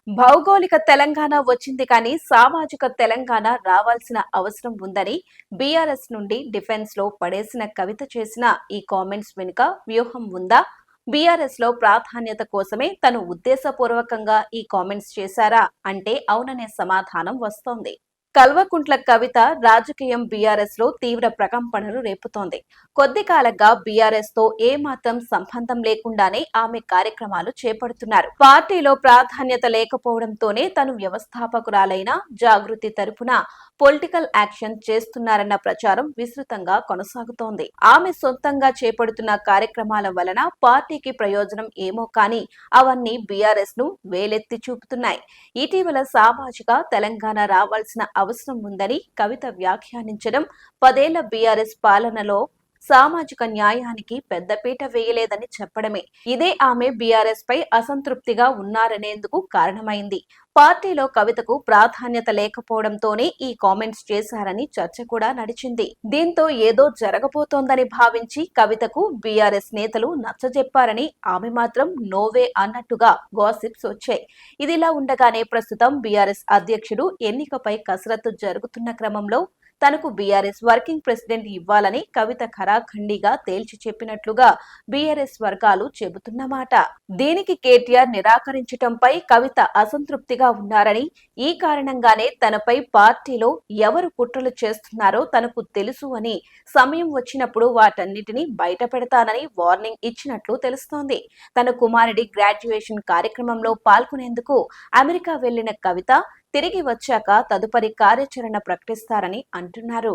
భౌగోళిక తెలంగాణ వచ్చింది కానీ సామాజిక తెలంగాణ రావాల్సిన అవసరం ఉందని బీఆర్ఎస్ నుండి డిఫెన్స్ లో పడేసిన కవిత చేసిన ఈ కామెంట్స్ వెనుక వ్యూహం ఉందా? బీఆర్ఎస్ లో ప్రాధాన్యత కోసమే తను ఉద్దేశపూర్వకంగా ఈ కామెంట్స్ చేశారా అంటే అవుననే సమాధానం వస్తోంది. కల్వకుంట్ల కవిత రాజకీయం బీఆర్ఎస్ లో తీవ్ర ప్రకంపనలు రేపుతోంది. కొద్ది కాలంగా బీఆర్ఎస్ తో ఏమాత్రం సంబంధం లేకుండానే ఆమె కార్యక్రమాలు చేపడుతున్నారు. పార్టీలో ప్రాధాన్యత లేకపోవడంతోనే తను వ్యవస్థాపకురాలైన జాగృతి తరపున పొలిటికల్ యాక్షన్ చేస్తున్నారన్న ప్రచారం విస్తృతంగా కొనసాగుతోంది. ఆమె సొంతంగా చేపడుతున్న కార్యక్రమాల వలన పార్టీకి ప్రయోజనం ఏమో కానీ అవన్నీ బీఆర్ఎస్ ను వేలెత్తి చూపుతున్నాయి. ఇటీవల సామాజిక తెలంగాణ రావాల్సిన అవసరం ఉందని కవిత వ్యాఖ్యానించడం 10 ఏళ్ల బీఆర్ఎస్ పాలనలో సామాజిక న్యాయానికి పెద్దపీట వేయలేదని చెప్పడమే. ఇదే ఆమె బీఆర్ఎస్ పై అసంతృప్తిగా ఉన్నారనేందుకు కారణమైంది. పార్టీలో కవితకు ప్రాధాన్యత లేకపోవడంతోనే ఈ కామెంట్స్ చేశారని చర్చ కూడా నడిచింది. దీంతో ఏదో జరగబోతోందని భావించి కవితకు బీఆర్ఎస్ నేతలు నచ్చజెప్పారని ఆమె మాత్రం నోవే అన్నట్టుగా గాసిప్స్ వచ్చాయి. ఇదిలా ఉండగానే ప్రస్తుతం బీఆర్ఎస్ అధ్యక్షుడు ఎన్నికపై కసరత్తు జరుగుతున్న క్రమంలో తనకు బీఆర్ఎస్ వర్కింగ్ ప్రెసిడెంట్ ఇవ్వాలని కవిత ఖరాఖండిగా తేల్చి చెప్పినట్లుగా బీఆర్ఎస్ వర్గాలు చెబుతున్నమాట. దీనికి కేటీఆర్ నిరాకరించటంపై కవిత అసంతృప్తిగా ఉన్నారని, ఈ కారణంగానే తనపై పార్టీలో ఎవరు కుట్రలు చేస్తున్నారో తనకు తెలుసు అని, సమయం వచ్చినప్పుడు వాటన్నిటినీ బయట పెడతానని వార్నింగ్ ఇచ్చినట్లు తెలుస్తోంది. తన కుమారుడి గ్రాడ్యుయేషన్ కార్యక్రమంలో పాల్గొనేందుకు అమెరికా వెళ్లిన కవిత తిరిగి వచ్చాక తదుపరి కార్యాచరణ ప్రకటిస్తారని అంటున్నారు.